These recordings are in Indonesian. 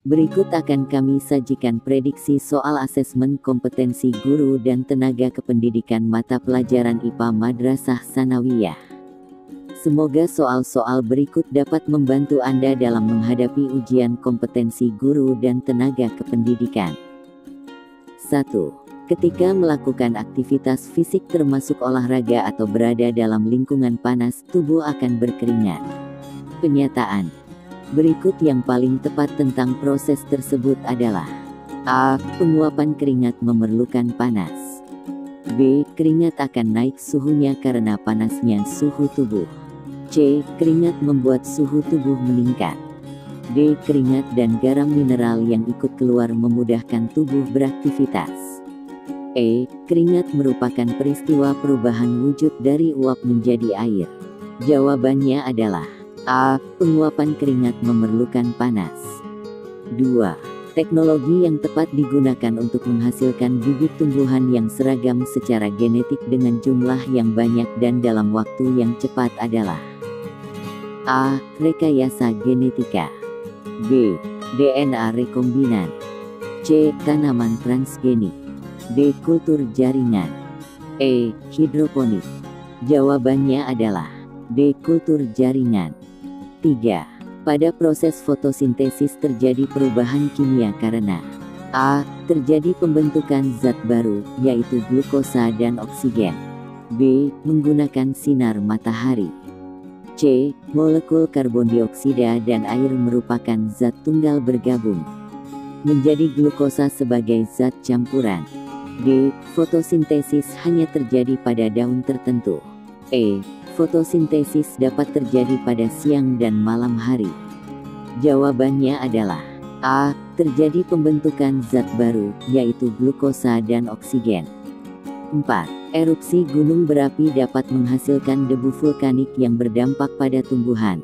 Berikut akan kami sajikan prediksi soal asesmen kompetensi guru dan tenaga kependidikan mata pelajaran IPA Madrasah Tsanawiyah. Semoga soal-soal berikut dapat membantu Anda dalam menghadapi ujian kompetensi guru dan tenaga kependidikan. 1. Ketika melakukan aktivitas fisik termasuk olahraga atau berada dalam lingkungan panas, tubuh akan berkeringat. Penyataan berikut yang paling tepat tentang proses tersebut adalah: A. Penguapan keringat memerlukan panas. B. Keringat akan naik suhunya karena panasnya suhu tubuh. C. Keringat membuat suhu tubuh meningkat. D. Keringat dan garam mineral yang ikut keluar memudahkan tubuh beraktivitas. E. Keringat merupakan peristiwa perubahan wujud dari uap menjadi air. Jawabannya adalah A. Penguapan keringat memerlukan panas. 2. Teknologi yang tepat digunakan untuk menghasilkan bibit tumbuhan yang seragam secara genetik dengan jumlah yang banyak dan dalam waktu yang cepat adalah: A. Rekayasa genetika. B. DNA rekombinan. C. Tanaman transgenik. D. Kultur jaringan. E. Hidroponik. Jawabannya adalah D. Kultur jaringan. 3. Pada proses fotosintesis terjadi perubahan kimia karena: A. Terjadi pembentukan zat baru, yaitu glukosa dan oksigen. B. Menggunakan sinar matahari. C. Molekul karbon dioksida dan air merupakan zat tunggal bergabung menjadi glukosa sebagai zat campuran. D. Fotosintesis hanya terjadi pada daun tertentu. E. Fotosintesis dapat terjadi pada siang dan malam hari. Jawabannya adalah A. Terjadi pembentukan zat baru, yaitu glukosa dan oksigen. 4. Erupsi gunung berapi dapat menghasilkan debu vulkanik yang berdampak pada tumbuhan.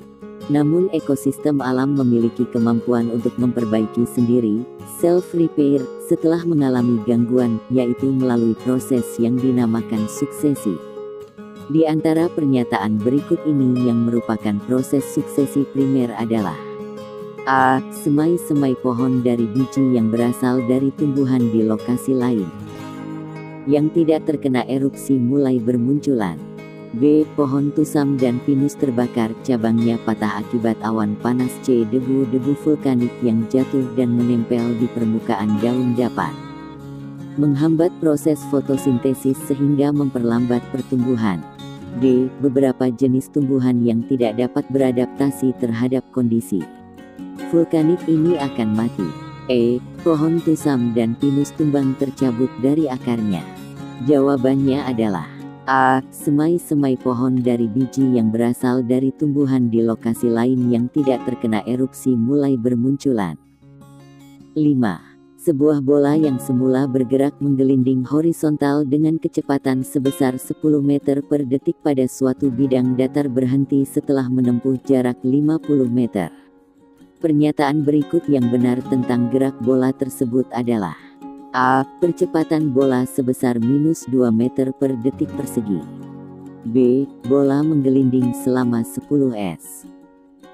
Namun ekosistem alam memiliki kemampuan untuk memperbaiki sendiri, self-repair, setelah mengalami gangguan, yaitu melalui proses yang dinamakan suksesi. Di antara pernyataan berikut ini yang merupakan proses suksesi primer adalah: A. Semai-semai pohon dari biji yang berasal dari tumbuhan di lokasi lain yang tidak terkena erupsi mulai bermunculan. B. Pohon tusam dan pinus terbakar, cabangnya patah akibat awan panas. C. Debu-debu vulkanik yang jatuh dan menempel di permukaan daun dapat menghambat proses fotosintesis sehingga memperlambat pertumbuhan. D. Beberapa jenis tumbuhan yang tidak dapat beradaptasi terhadap kondisi vulkanik ini akan mati. E. Pohon tusam dan pinus tumbang tercabut dari akarnya. Jawabannya adalah A. Semai-semai pohon dari biji yang berasal dari tumbuhan di lokasi lain yang tidak terkena erupsi mulai bermunculan. 5. Sebuah bola yang semula bergerak menggelinding horizontal dengan kecepatan sebesar 10 meter per detik pada suatu bidang datar berhenti setelah menempuh jarak 50 meter. Pernyataan berikut yang benar tentang gerak bola tersebut adalah: A. Percepatan bola sebesar -2 meter per detik persegi. B. Bola menggelinding selama 10 s.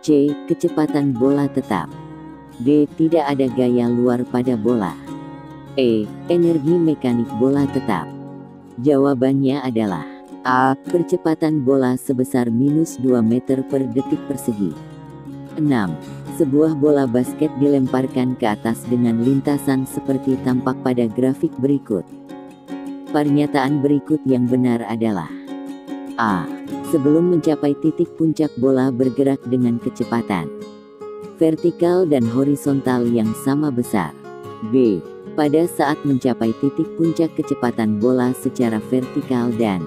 C. Kecepatan bola tetap. D. Tidak ada gaya luar pada bola. E. Energi mekanik bola tetap. Jawabannya adalah A. Percepatan bola sebesar -2 meter per detik persegi. 6. Sebuah bola basket dilemparkan ke atas dengan lintasan seperti tampak pada grafik berikut. Pernyataan berikut yang benar adalah: A. Sebelum mencapai titik puncak bola bergerak dengan kecepatan vertikal dan horizontal yang sama besar. B. Pada saat mencapai titik puncak kecepatan bola secara vertikal dan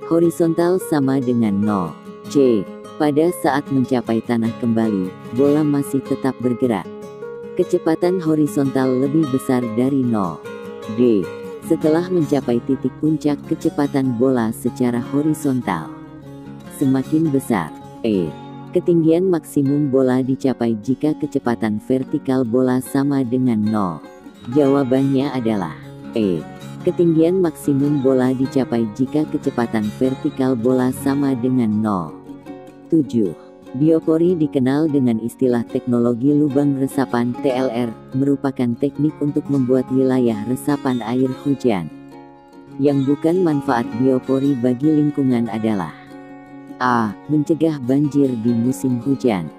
horizontal sama dengan 0. C. Pada saat mencapai tanah kembali, bola masih tetap bergerak. Kecepatan horizontal lebih besar dari 0. D. Setelah mencapai titik puncak kecepatan bola secara horizontal semakin besar. E. Ketinggian maksimum bola dicapai jika kecepatan vertikal bola sama dengan 0. Jawabannya adalah E. Ketinggian maksimum bola dicapai jika kecepatan vertikal bola sama dengan 0. 7. Biopori dikenal dengan istilah teknologi lubang resapan (TLR), merupakan teknik untuk membuat wilayah resapan air hujan. Yang bukan manfaat biopori bagi lingkungan adalah: A. Mencegah banjir di musim hujan.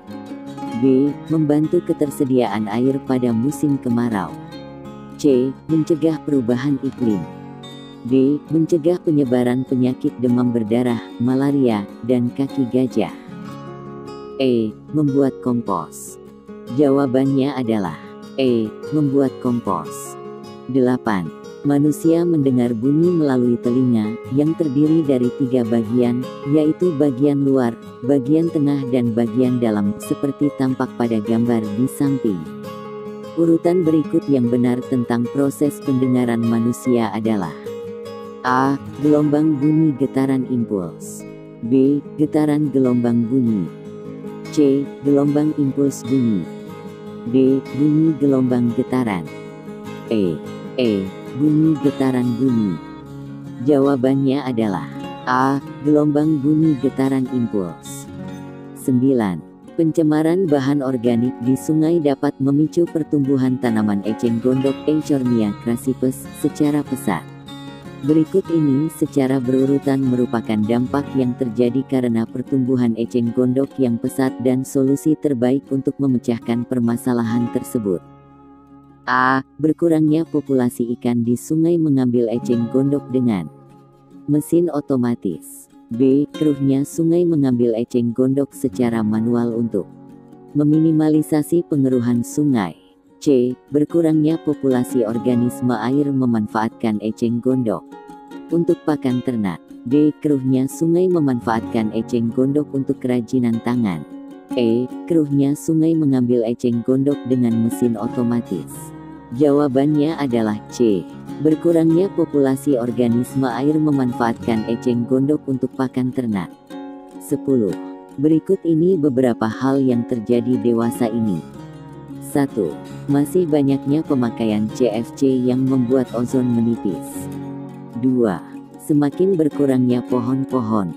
B. Membantu ketersediaan air pada musim kemarau. C. Mencegah perubahan iklim. D. Mencegah penyebaran penyakit demam berdarah, malaria, dan kaki gajah. E. Membuat kompos. Jawabannya adalah E. Membuat kompos. 8. Manusia mendengar bunyi melalui telinga, yang terdiri dari 3 bagian, yaitu bagian luar, bagian tengah dan bagian dalam, seperti tampak pada gambar di samping. Urutan berikut yang benar tentang proses pendengaran manusia adalah: A. Gelombang bunyi getaran impuls. B. Getaran gelombang bunyi. C. Gelombang impuls bunyi. D. Bunyi gelombang getaran. E. Bunyi getaran bunyi. Jawabannya adalah A. Gelombang bunyi getaran impuls. 9. Pencemaran bahan organik di sungai dapat memicu pertumbuhan tanaman eceng gondok Eichhornia crassipes secara pesat. Berikut ini secara berurutan merupakan dampak yang terjadi karena pertumbuhan eceng gondok yang pesat dan solusi terbaik untuk memecahkan permasalahan tersebut. A. Berkurangnya populasi ikan di sungai mengambil eceng gondok dengan mesin otomatis. B. Keruhnya sungai mengambil eceng gondok secara manual untuk meminimalisasi pengeruhan sungai. C. Berkurangnya populasi organisme air memanfaatkan eceng gondok untuk pakan ternak. D. Keruhnya sungai memanfaatkan eceng gondok untuk kerajinan tangan. E. Keruhnya sungai mengambil eceng gondok dengan mesin otomatis. Jawabannya adalah C. Berkurangnya populasi organisme air memanfaatkan eceng gondok untuk pakan ternak. 10. Berikut ini beberapa hal yang terjadi dewasa ini. 1. Masih banyaknya pemakaian CFC yang membuat ozon menipis. 2. Semakin berkurangnya pohon-pohon.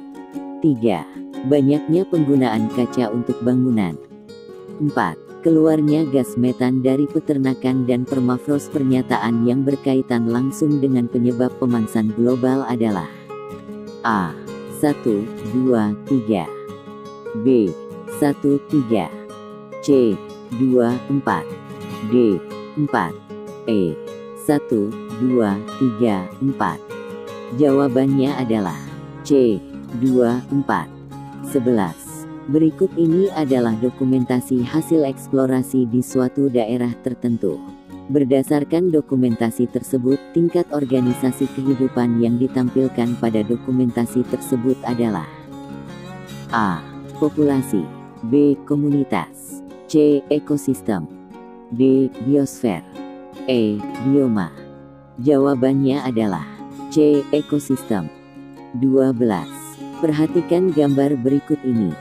3. Banyaknya penggunaan kaca untuk bangunan. 4. Keluarnya gas metan dari peternakan dan permafrost. Pernyataan yang berkaitan langsung dengan penyebab pemanasan global adalah A. 1, 2, 3. B. 1, 3. C. 2, 4. D. 4. E. 1, 2, 3, 4. Jawabannya adalah C. 2, 4. 11. Berikut ini adalah dokumentasi hasil eksplorasi di suatu daerah tertentu. Berdasarkan dokumentasi tersebut, tingkat organisasi kehidupan yang ditampilkan pada dokumentasi tersebut adalah A. Populasi. B. Komunitas. C. Ekosistem. D. Biosfer. E. Bioma. Jawabannya adalah C. Ekosistem. 12. Perhatikan gambar berikut ini.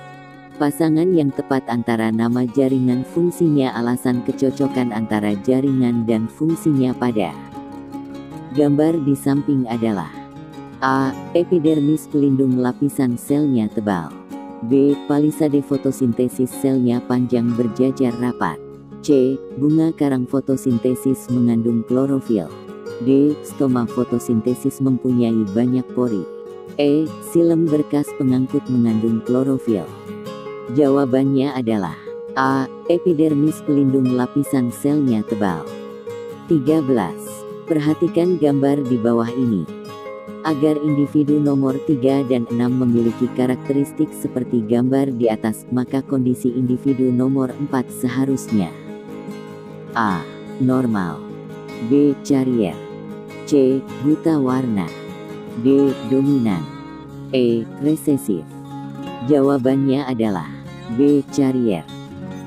Pasangan yang tepat antara nama jaringan fungsinya. Alasan kecocokan antara jaringan dan fungsinya pada gambar di samping adalah A. Epidermis pelindung lapisan selnya tebal. B. Palisade fotosintesis selnya panjang berjajar rapat. C. Bunga karang fotosintesis mengandung klorofil. D. Stoma fotosintesis mempunyai banyak pori. E. Silem berkas pengangkut mengandung klorofil. Jawabannya adalah A. Epidermis pelindung lapisan selnya tebal. 13. Perhatikan gambar di bawah ini. Agar individu nomor 3 dan 6 memiliki karakteristik seperti gambar di atas, maka kondisi individu nomor 4 seharusnya A. Normal. B. Carrier. C. Buta warna. D. Dominan. E. Resesif. Jawabannya adalah B. Carrier.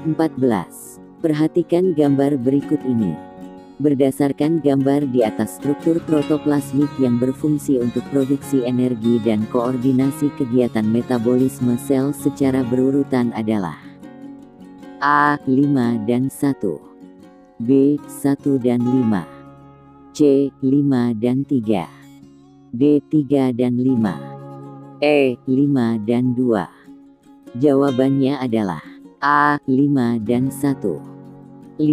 14. Perhatikan gambar berikut ini. Berdasarkan gambar di atas, struktur protoplasmik yang berfungsi untuk produksi energi dan koordinasi kegiatan metabolisme sel secara berurutan adalah A. 5 dan 1. B. 1 dan 5. C. 5 dan 3. D. 3 dan 5. E. 5 dan 2. Jawabannya adalah A. 5 dan 1. 15.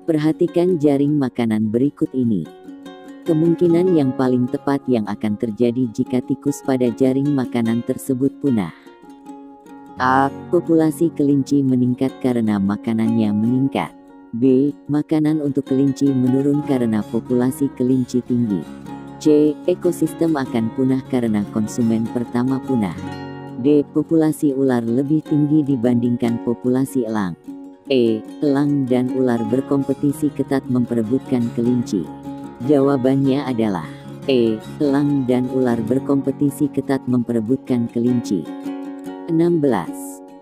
Perhatikan jaring makanan berikut ini. Kemungkinan yang paling tepat yang akan terjadi jika tikus pada jaring makanan tersebut punah. A. Populasi kelinci meningkat karena makanannya meningkat. B. Makanan untuk kelinci menurun karena populasi kelinci tinggi. C. Ekosistem akan punah karena konsumen pertama punah. D. Populasi ular lebih tinggi dibandingkan populasi elang. E. Elang dan ular berkompetisi ketat memperebutkan kelinci. Jawabannya adalah E. Elang dan ular berkompetisi ketat memperebutkan kelinci. 16.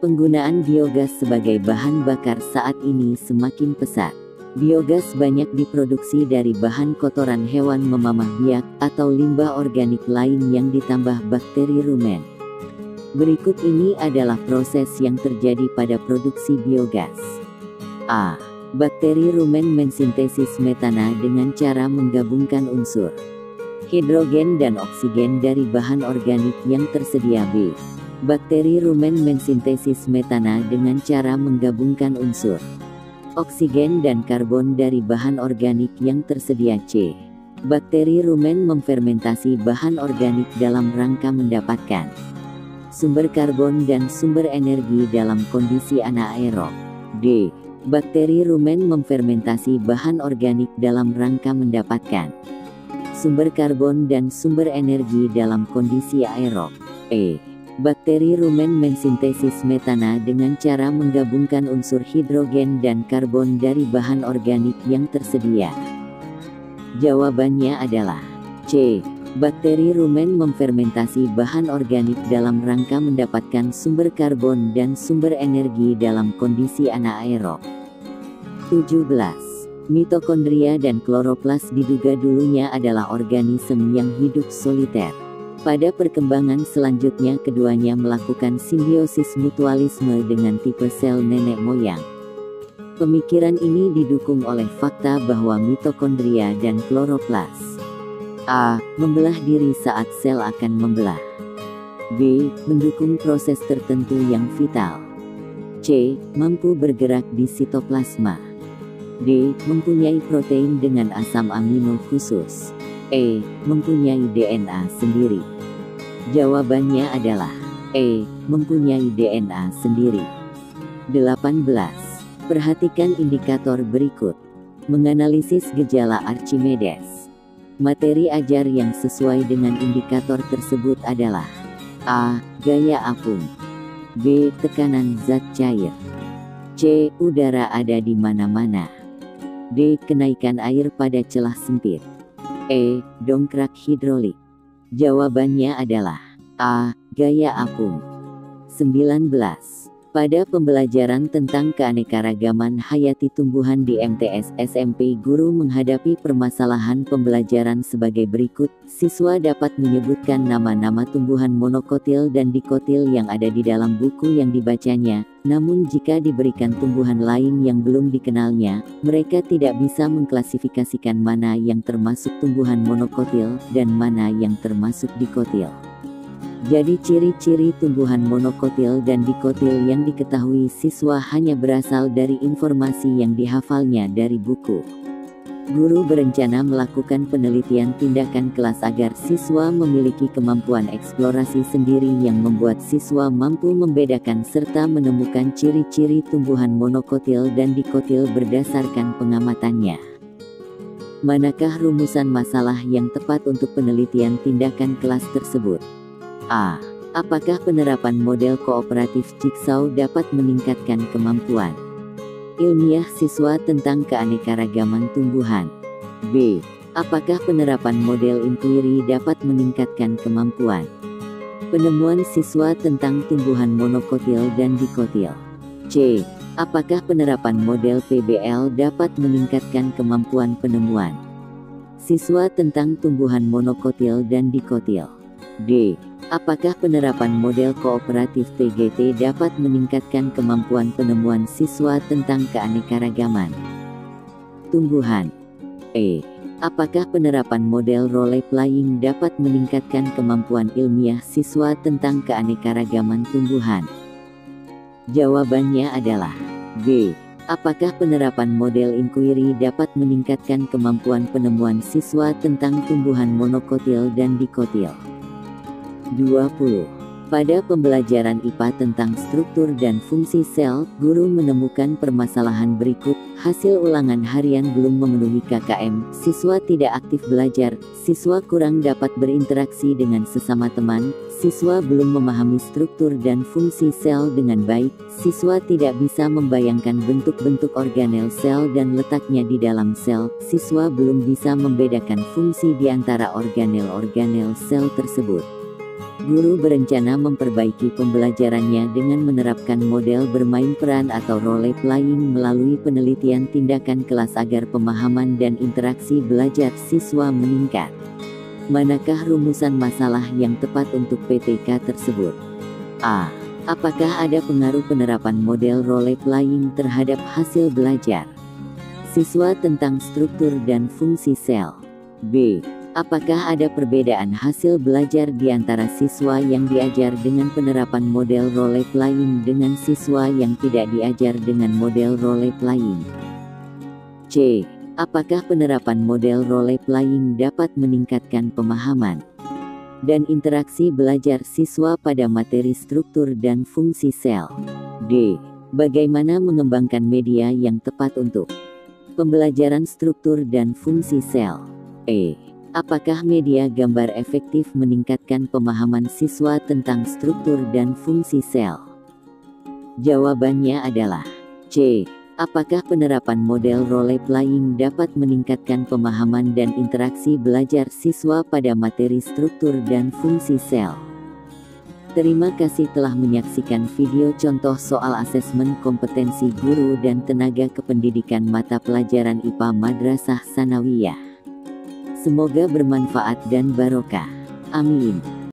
Penggunaan biogas sebagai bahan bakar saat ini semakin pesat. Biogas banyak diproduksi dari bahan kotoran hewan memamah biak atau limbah organik lain yang ditambah bakteri rumen. Berikut ini adalah proses yang terjadi pada produksi biogas. A. Bakteri rumen mensintesis metana dengan cara menggabungkan unsur hidrogen dan oksigen dari bahan organik yang tersedia. B. Bakteri rumen mensintesis metana dengan cara menggabungkan unsur oksigen dan karbon dari bahan organik yang tersedia. C. Bakteri rumen memfermentasi bahan organik dalam rangka mendapatkan sumber karbon dan sumber energi dalam kondisi anaerob. D. Bakteri rumen memfermentasi bahan organik dalam rangka mendapatkan sumber karbon dan sumber energi dalam kondisi aerob. E. Bakteri rumen mensintesis metana dengan cara menggabungkan unsur hidrogen dan karbon dari bahan organik yang tersedia. Jawabannya adalah C. Bakteri rumen memfermentasi bahan organik dalam rangka mendapatkan sumber karbon dan sumber energi dalam kondisi anaerob. 17. Mitokondria dan kloroplas diduga dulunya adalah organisme yang hidup soliter. Pada perkembangan selanjutnya keduanya melakukan simbiosis mutualisme dengan tipe sel nenek moyang. Pemikiran ini didukung oleh fakta bahwa mitokondria dan kloroplas A. Membelah diri saat sel akan membelah. B. Mendukung proses tertentu yang vital. C. Mampu bergerak di sitoplasma. D. Mempunyai protein dengan asam amino khusus. E. Mempunyai DNA sendiri. Jawabannya adalah E. Mempunyai DNA sendiri. 18. Perhatikan indikator berikut. Menganalisis gejala Archimedes. Materi ajar yang sesuai dengan indikator tersebut adalah A. Gaya apung. B. Tekanan zat cair. C. Udara ada di mana-mana. D. Kenaikan air pada celah sempit. E. Dongkrak hidrolik. Jawabannya adalah A. Gaya apung. 19. Pada pembelajaran tentang keanekaragaman hayati tumbuhan di MTS SMP, guru menghadapi permasalahan pembelajaran sebagai berikut. Siswa dapat menyebutkan nama-nama tumbuhan monokotil dan dikotil yang ada di dalam buku yang dibacanya. Namun jika diberikan tumbuhan lain yang belum dikenalnya, mereka tidak bisa mengklasifikasikan mana yang termasuk tumbuhan monokotil dan mana yang termasuk dikotil. Jadi ciri-ciri tumbuhan monokotil dan dikotil yang diketahui siswa hanya berasal dari informasi yang dihafalnya dari buku. Guru berencana melakukan penelitian tindakan kelas agar siswa memiliki kemampuan eksplorasi sendiri yang membuat siswa mampu membedakan serta menemukan ciri-ciri tumbuhan monokotil dan dikotil berdasarkan pengamatannya. Manakah rumusan masalah yang tepat untuk penelitian tindakan kelas tersebut? A. Apakah penerapan model kooperatif Jigsaw dapat meningkatkan kemampuan ilmiah siswa tentang keanekaragaman tumbuhan? B. Apakah penerapan model inquiry dapat meningkatkan kemampuan penemuan siswa tentang tumbuhan monokotil dan dikotil? C. Apakah penerapan model PBL dapat meningkatkan kemampuan penemuan siswa tentang tumbuhan monokotil dan dikotil? D. Apakah penerapan model kooperatif TGT dapat meningkatkan kemampuan penemuan siswa tentang keanekaragaman tumbuhan? E. Apakah penerapan model role playing dapat meningkatkan kemampuan ilmiah siswa tentang keanekaragaman tumbuhan? Jawabannya adalah B. Apakah penerapan model inquiry dapat meningkatkan kemampuan penemuan siswa tentang tumbuhan monokotil dan dikotil? 20. Pada pembelajaran IPA tentang struktur dan fungsi sel, guru menemukan permasalahan berikut. Hasil ulangan harian belum memenuhi KKM, siswa tidak aktif belajar, siswa kurang dapat berinteraksi dengan sesama teman, siswa belum memahami struktur dan fungsi sel dengan baik, siswa tidak bisa membayangkan bentuk-bentuk organel sel dan letaknya di dalam sel, siswa belum bisa membedakan fungsi di antara organel-organel sel tersebut. Guru berencana memperbaiki pembelajarannya dengan menerapkan model bermain peran atau role playing melalui penelitian tindakan kelas agar pemahaman dan interaksi belajar siswa meningkat. Manakah rumusan masalah yang tepat untuk PTK tersebut? A. Apakah ada pengaruh penerapan model role playing terhadap hasil belajar siswa tentang struktur dan fungsi sel? B. Apakah ada perbedaan hasil belajar di antara siswa yang diajar dengan penerapan model role playing dengan siswa yang tidak diajar dengan model role playing? C. Apakah penerapan model role playing dapat meningkatkan pemahaman dan interaksi belajar siswa pada materi struktur dan fungsi sel? D. Bagaimana mengembangkan media yang tepat untuk pembelajaran struktur dan fungsi sel? E. Apakah media gambar efektif meningkatkan pemahaman siswa tentang struktur dan fungsi sel? Jawabannya adalah C. Apakah penerapan model role playing dapat meningkatkan pemahaman dan interaksi belajar siswa pada materi struktur dan fungsi sel? Terima kasih telah menyaksikan video contoh soal asesmen kompetensi guru dan tenaga kependidikan mata pelajaran IPA Madrasah Sanawiyah. Semoga bermanfaat dan barokah. Amin.